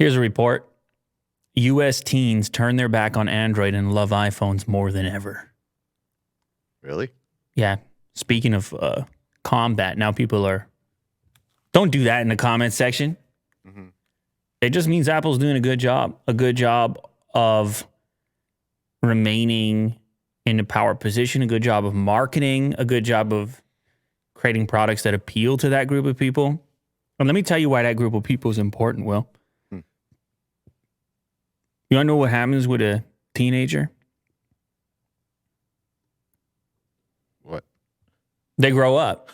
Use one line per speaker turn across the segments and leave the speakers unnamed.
Here's a report. U.S. teens turn their back on Android and love iPhones more than ever.
Really?
Yeah. Speaking of combat, now people are... Don't do that in the comment section. Mm-hmm. It just means Apple's doing a good job of remaining in a power position, a good job of marketing, a good job of creating products that appeal to that group of people. And let me tell you why that group of people is important, Will. You want to know what happens with a teenager?
What?
They grow up.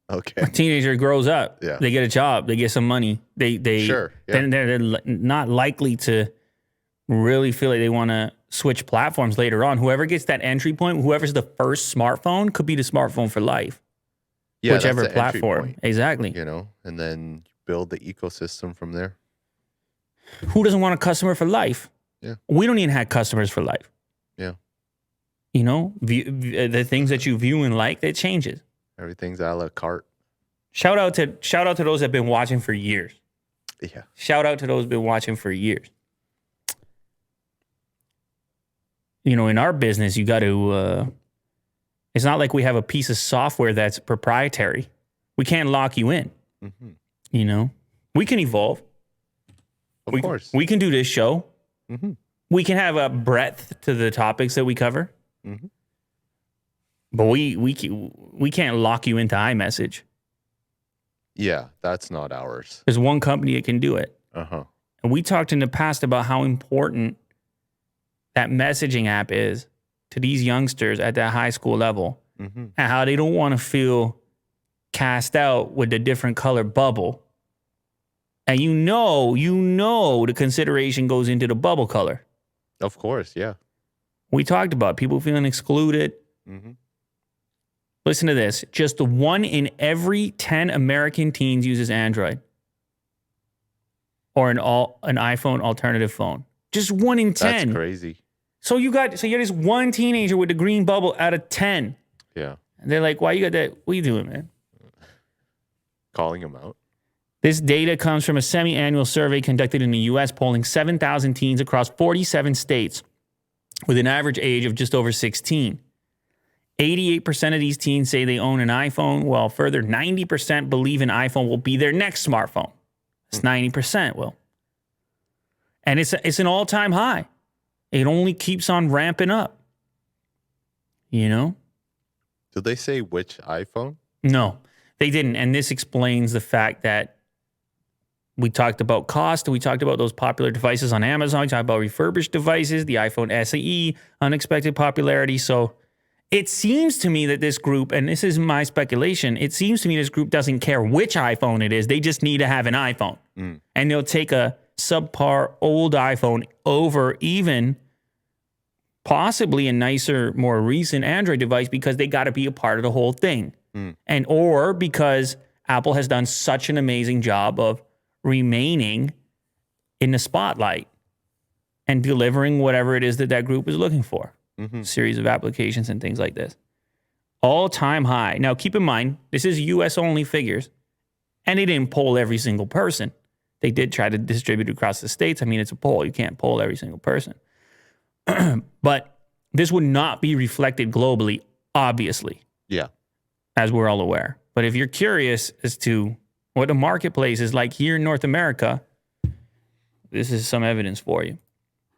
Okay.
A teenager grows up.
Yeah.
They get a job. They get some money.
Sure. Yeah.
They're not likely to really feel like they want to switch platforms later on. Whoever gets that entry point, whoever's the first smartphone, could be the smartphone for life.
Yeah,
whichever
that's the entry
platform.
point,
exactly.
You know, and then build the ecosystem from there.
Who doesn't want a customer for life?
Yeah.
We don't even have customers for life.
Yeah.
You know, the things that you view and like, it changes.
Everything's a la carte.
Shout out to those that have been watching for years.
Yeah.
Shout out to those who've been watching for years. You know, in our business, you got to, it's not like we have a piece of software that's proprietary. We can't lock you in. Mm-hmm. You know, we can evolve.
Of course.
We can do this show.
Mm-hmm.
We can have a breadth to the topics that we cover. Mm-hmm. But we can't lock you into iMessage.
Yeah, that's not ours.
There's one company that can do it.
Uh-huh.
And we talked in the past about how important that messaging app is to these youngsters at that high school level. Mm-hmm. And how they don't want to feel cast out with the different color bubble. And you know the consideration goes into the bubble color.
Of course, yeah.
We talked about people feeling excluded. Mm-hmm. Listen to this. Just 1 in every 10 American teens uses Android or an iPhone alternative phone. Just 1 in 10.
That's crazy.
So you're this one teenager with the green bubble out of 10.
Yeah.
And they're like, why you got that? What are you doing, man?
Calling them out.
This data comes from a semi-annual survey conducted in the U.S. polling 7,000 teens across 47 states with an average age of just over 16. 88% of these teens say they own an iPhone, while further 90% believe an iPhone will be their next smartphone. It's 90%, Will. And it's an all-time high. It only keeps on ramping up. You know?
Did they say which iPhone?
No, they didn't. And this explains the fact that we talked about cost, and we talked about those popular devices on Amazon. We talked about refurbished devices, the iPhone SE, unexpected popularity. So it seems to me that this group, and this is my speculation, it seems to me this group doesn't care which iPhone it is. They just need to have an iPhone. And they'll take a subpar old iPhone over even possibly a nicer, more recent Android device because they got to be a part of the whole thing. And or because Apple has done such an amazing job of remaining in the spotlight and delivering whatever it is that group is looking for. Series of applications and things like this. All-time high. Now, keep in mind, this is U.S.-only figures, and they didn't poll every single person. They did try to distribute across the states. I mean, it's a poll. You can't poll every single person. But this would not be reflected globally, obviously.
Yeah.
As we're all aware. But if you're curious as to what the marketplace is like here in North America, this is some evidence for you.